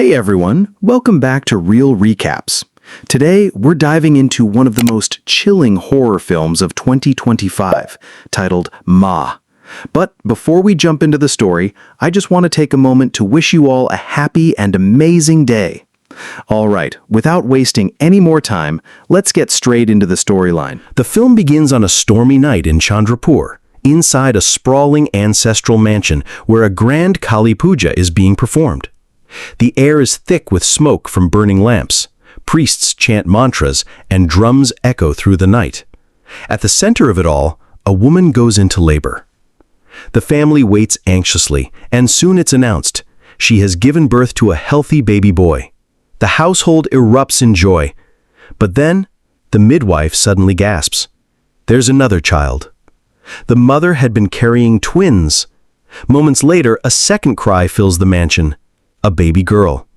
Hey everyone, welcome back to Real Recaps. Today, we're diving into one of the most chilling horror films of 2025, titled MAA. But before we jump into the story, I just want to take a moment to wish you all a happy and amazing day. All right, without wasting any more time, let's get straight into the storyline. The film begins on a stormy night in Chandrapur, inside a sprawling ancestral mansion where a grand Kali Puja is being performed. The air is thick with smoke from burning lamps. Priests chant mantras, and drums echo through the night. At the center of it all, a woman goes into labor. The family waits anxiously, and soon it's announced. She has given birth to a healthy baby boy. The household erupts in joy. But then, the midwife suddenly gasps. There's another child. The mother had been carrying twins. Moments later, a second cry fills the mansion. A baby girl.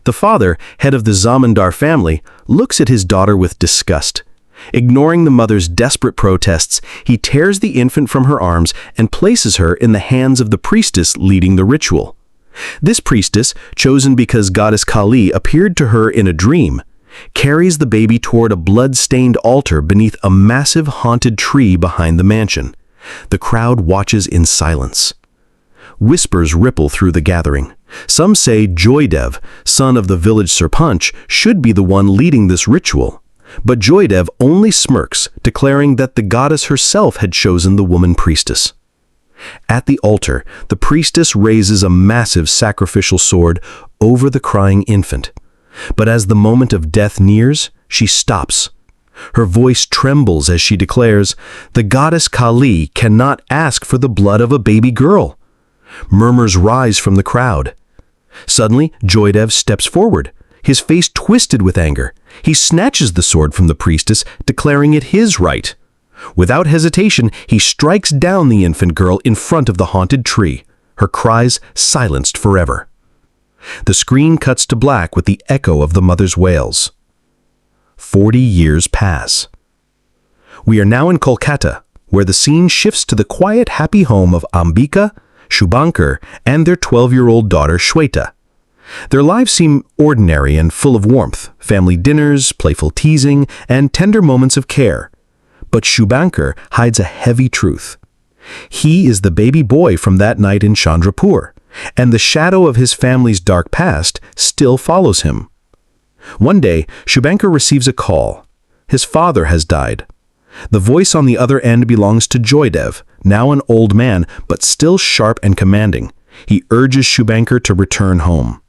The father, head of the Zamindar family, looks at his daughter with disgust. Ignoring the mother's desperate protests, he tears the infant from her arms and places her in the hands of the priestess leading the ritual. This priestess, chosen because goddess Kali appeared to her in a dream, carries the baby toward a blood-stained altar beneath a massive haunted tree behind the mansion. The crowd watches in silence. Whispers ripple through the gathering. Some say Joydev, son of the village Sarpanch, should be the one leading this ritual. But Joydev only smirks, declaring that the goddess herself had chosen the woman priestess. At the altar, the priestess raises a massive sacrificial sword over the crying infant. But as the moment of death nears, she stops. Her voice trembles as she declares, "The goddess Kali cannot ask for the blood of a baby girl." Murmurs rise from the crowd. Suddenly, Joydev steps forward, his face twisted with anger. He snatches the sword from the priestess, declaring it his right. Without hesitation, he strikes down the infant girl in front of the haunted tree, her cries silenced forever. The screen cuts to black with the echo of the mother's wails. 40 years pass. We are now in Kolkata, where the scene shifts to the quiet, happy home of Ambika, Shubhankar, and their 12-year-old daughter Shweta. Their lives seem ordinary and full of warmth, family dinners, playful teasing, and tender moments of care. But Shubhankar hides a heavy truth. He is the baby boy from that night in Chandrapur, and the shadow of his family's dark past still follows him. One day, Shubhankar receives a call. His father has died. The voice on the other end belongs to Joydev, now an old man, but still sharp and commanding. He urges Shubhankar to return home.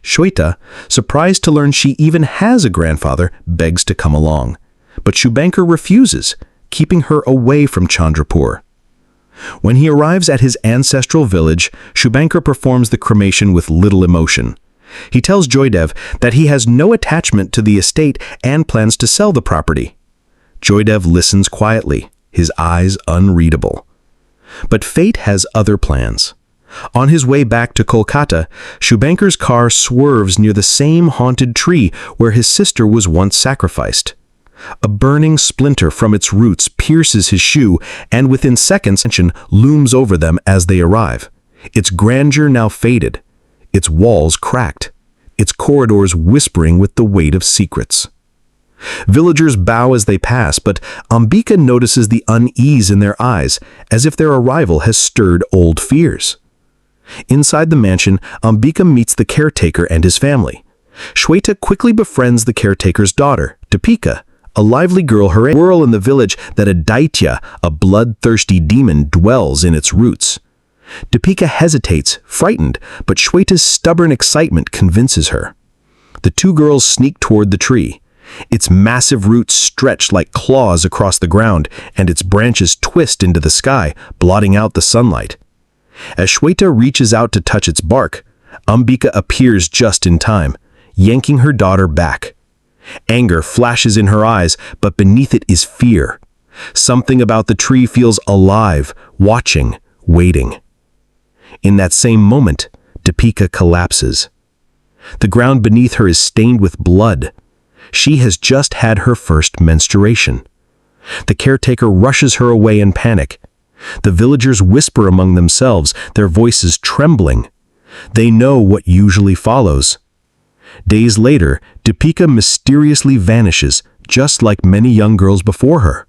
Shweta, surprised to learn she even has a grandfather, begs to come along. But Shubhankar refuses, keeping her away from Chandrapur. When he arrives at his ancestral village, Shubhankar performs the cremation with little emotion. He tells Joydev that he has no attachment to the estate and plans to sell the property. Joydev listens quietly, his eyes unreadable. But fate has other plans. On his way back to Kolkata, Shubhankar's car swerves near the same haunted tree where his sister was once sacrificed. A burning splinter from its roots pierces his shoe, and within seconds, looms over them as they arrive. Its grandeur now faded, its walls cracked, its corridors whispering with the weight of secrets. Villagers bow as they pass, but Ambika notices the unease in their eyes, as if their arrival has stirred old fears. Inside the mansion, Ambika meets the caretaker and his family. Shweta quickly befriends the caretaker's daughter, Deepika, a lively girl her age, whirl in the village that a daitya, a bloodthirsty demon, dwells in its roots. Deepika hesitates, frightened, but Shweta's stubborn excitement convinces her. The two girls sneak toward the tree. Its massive roots stretch like claws across the ground, and its branches twist into the sky, blotting out the sunlight. As Shweta reaches out to touch its bark, Ambika appears just in time, yanking her daughter back. Anger flashes in her eyes, but beneath it is fear. Something about the tree feels alive, watching, waiting. In that same moment, Deepika collapses. The ground beneath her is stained with blood. She has just had her first menstruation. The caretaker rushes her away in panic. The villagers whisper among themselves, their voices trembling. They know what usually follows. Days later, Deepika mysteriously vanishes, just like many young girls before her,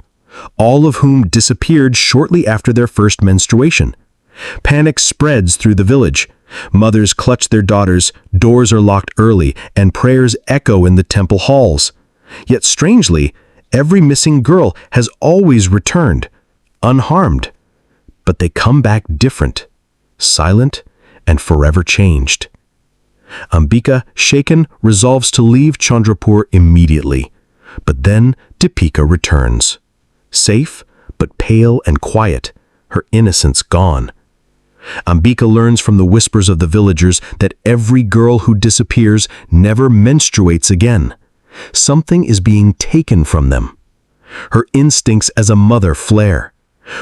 all of whom disappeared shortly after their first menstruation. Panic spreads through the village. Mothers clutch their daughters, doors are locked early, and prayers echo in the temple halls. Yet strangely, every missing girl has always returned, unharmed. But they come back different, silent, and forever changed. Ambika, shaken, resolves to leave Chandrapur immediately. But then Deepika returns. Safe, but pale and quiet, her innocence gone. Ambika learns from the whispers of the villagers that every girl who disappears never menstruates again. Something is being taken from them. Her instincts as a mother flare.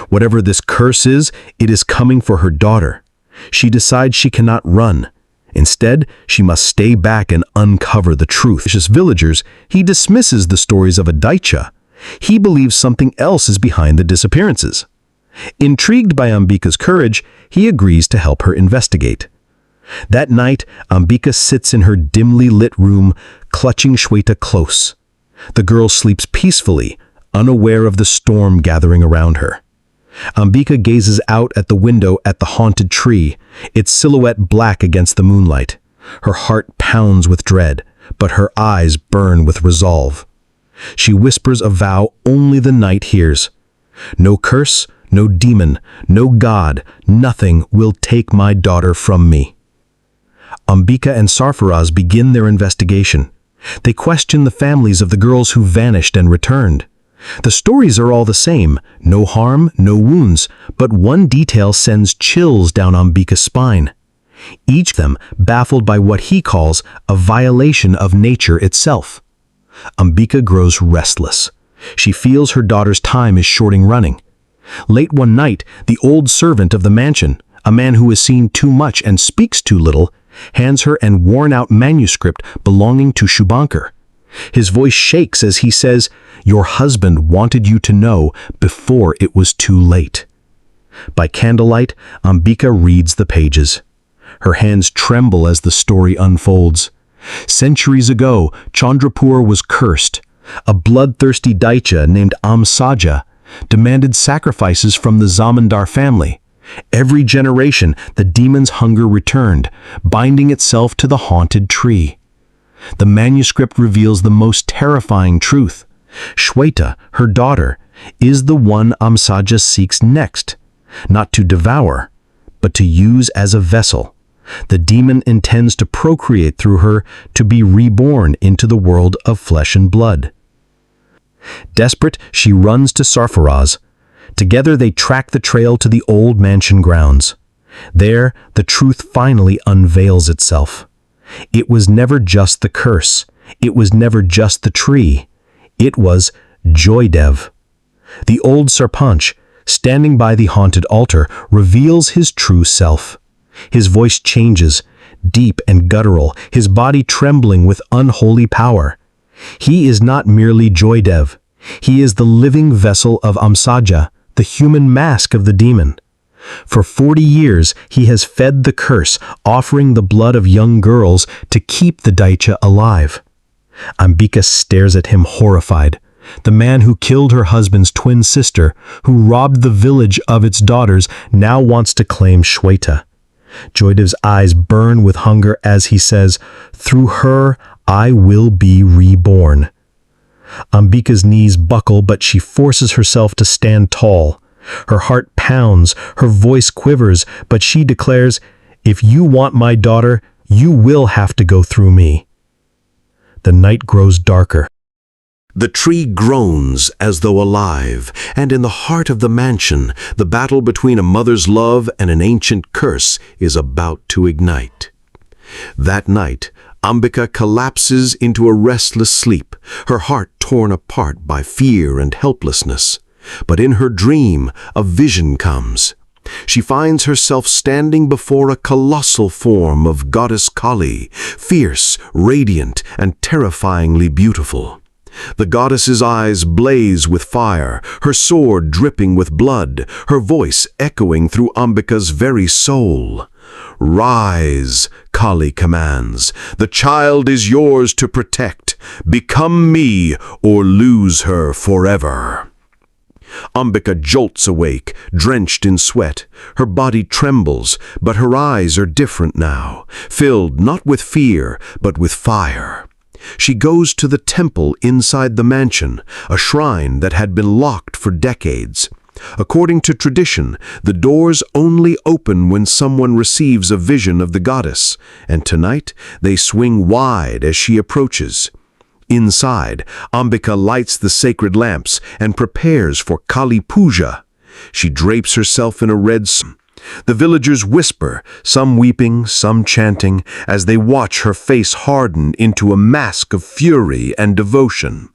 Whatever this curse is, it is coming for her daughter. She decides she cannot run. Instead, she must stay back and uncover the truth. As villagers, he dismisses the stories of a Daicha. He believes something else is behind the disappearances. Intrigued by Ambika's courage, he agrees to help her investigate. That night, Ambika sits in her dimly lit room, clutching Shweta close. The girl sleeps peacefully, unaware of the storm gathering around her. Ambika gazes out at the window at the haunted tree, its silhouette black against the moonlight. Her heart pounds with dread, but her eyes burn with resolve. She whispers a vow only the night hears. No curse, no demon, no god, nothing will take my daughter from me. Ambika and Sarfaraz begin their investigation. They question the families of the girls who vanished and returned. The stories are all the same, no harm, no wounds, but one detail sends chills down Ambika's spine. Each of them baffled by what he calls a violation of nature itself. Ambika grows restless. She feels her daughter's time is shorting running. Late one night, the old servant of the mansion, a man who has seen too much and speaks too little, hands her an worn-out manuscript belonging to Shubhankar. His voice shakes as he says, "Your husband wanted you to know before it was too late." By candlelight, Ambika reads the pages. Her hands tremble as the story unfolds. Centuries ago, Chandrapur was cursed. A bloodthirsty Daicha named Amsaja demanded sacrifices from the Zamindar family. Every generation, the demon's hunger returned, binding itself to the haunted tree. The manuscript reveals the most terrifying truth. Shweta, her daughter, is the one Amsaja seeks next, not to devour, but to use as a vessel. The demon intends to procreate through her, to be reborn into the world of flesh and blood. Desperate, she runs to Sarfaraz. Together they track the trail to the old mansion grounds. There, the truth finally unveils itself. It was never just the curse. It was never just the tree. It was Joydev. The old Sarpanch, standing by the haunted altar, reveals his true self. His voice changes, deep and guttural, his body trembling with unholy power. He is not merely Joydev. He is the living vessel of Amsaja, the human mask of the demon. For 40 years, he has fed the curse, offering the blood of young girls to keep the Daicha alive. Ambika stares at him horrified. The man who killed her husband's twin sister, who robbed the village of its daughters, now wants to claim Shweta. Joydev's eyes burn with hunger as he says, "Through her, I will be reborn." Ambika's knees buckle, but she forces herself to stand tall. Her heart pounds, her voice quivers, but she declares, "If you want my daughter, you will have to go through me." The night grows darker. The tree groans as though alive, and in the heart of the mansion, the battle between a mother's love and an ancient curse is about to ignite. That night, Ambika collapses into a restless sleep, her heart torn apart by fear and helplessness. But in her dream, a vision comes. She finds herself standing before a colossal form of goddess Kali, fierce, radiant, and terrifyingly beautiful. The goddess's eyes blaze with fire, her sword dripping with blood, her voice echoing through Ambika's very soul. "Rise," Kali commands. "The child is yours to protect. Become me or lose her forever." Ambika jolts awake, drenched in sweat. Her body trembles, but her eyes are different now, filled not with fear, but with fire. She goes to the temple inside the mansion, a shrine that had been locked for decades. According to tradition, the doors only open when someone receives a vision of the goddess, and tonight they swing wide as she approaches. Inside, Ambika lights the sacred lamps and prepares for Kali Puja. She drapes herself in a red sun. The villagers whisper, some weeping, some chanting, as they watch her face harden into a mask of fury and devotion.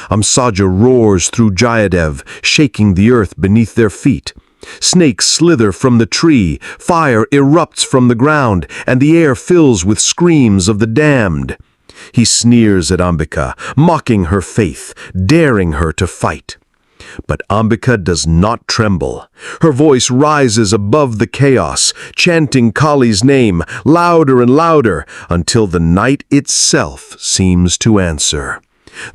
Amsaja roars through Jayadev, shaking the earth beneath their feet. Snakes slither from the tree, fire erupts from the ground, and the air fills with screams of the damned. He sneers at Ambika, mocking her faith, daring her to fight. But Ambika does not tremble. Her voice rises above the chaos, chanting Kali's name louder and louder until the night itself seems to answer.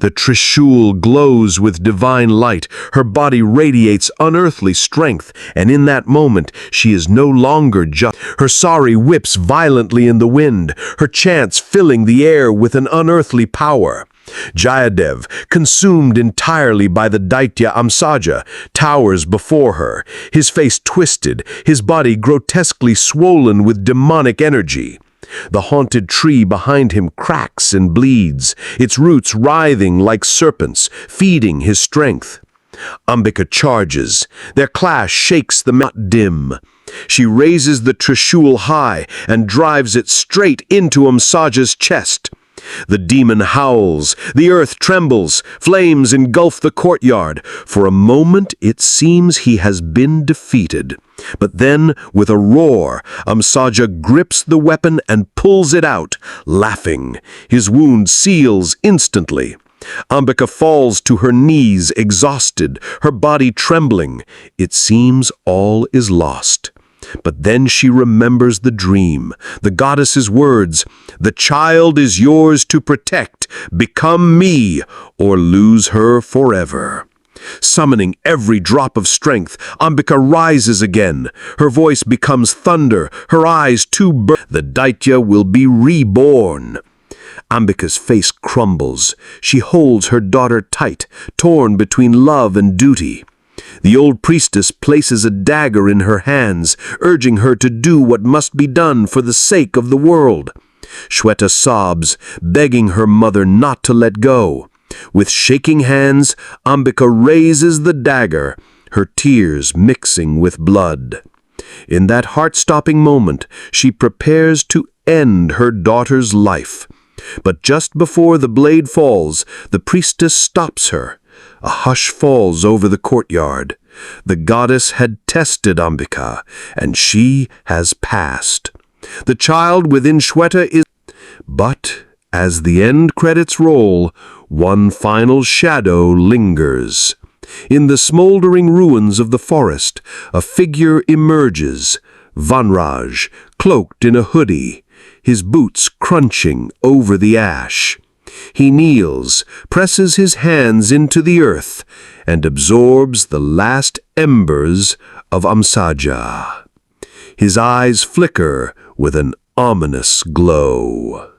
The Trishul glows with divine light, her body radiates unearthly strength, and in that moment she is no longer just. Her sari whips violently in the wind, her chants filling the air with an unearthly power. Jayadev, consumed entirely by the Daitya Amsaja, towers before her, his face twisted, his body grotesquely swollen with demonic energy. The haunted tree behind him cracks and bleeds, its roots writhing like serpents, feeding his strength. Ambika charges. Their clash shakes the mountain dim. She raises the Trishul high and drives it straight into Amsaja's chest. The demon howls, the earth trembles, flames engulf the courtyard. For a moment it seems he has been defeated. But then, with a roar, Amsaja grips the weapon and pulls it out, laughing. His wound seals instantly. Ambika falls to her knees, exhausted, her body trembling. It seems all is lost. But then she remembers the dream, the goddess's words, "The child is yours to protect. Become me or lose her forever." Summoning every drop of strength, Ambika rises again. Her voice becomes thunder, her eyes too burn. The Daitya will be reborn. Ambika's face crumbles. She holds her daughter tight, torn between love and duty. The old priestess places a dagger in her hands, urging her to do what must be done for the sake of the world. Shweta sobs, begging her mother not to let go. With shaking hands, Ambika raises the dagger, her tears mixing with blood. In that heart-stopping moment, she prepares to end her daughter's life. But just before the blade falls, the priestess stops her. A hush falls over the courtyard. The goddess had tested Ambika, and she has passed. The child within Shweta is... But as the end credits roll, one final shadow lingers. In the smoldering ruins of the forest, a figure emerges, Vanraj, cloaked in a hoodie, his boots crunching over the ash. He kneels, presses his hands into the earth, and absorbs the last embers of Amsaja. His eyes flicker with an ominous glow.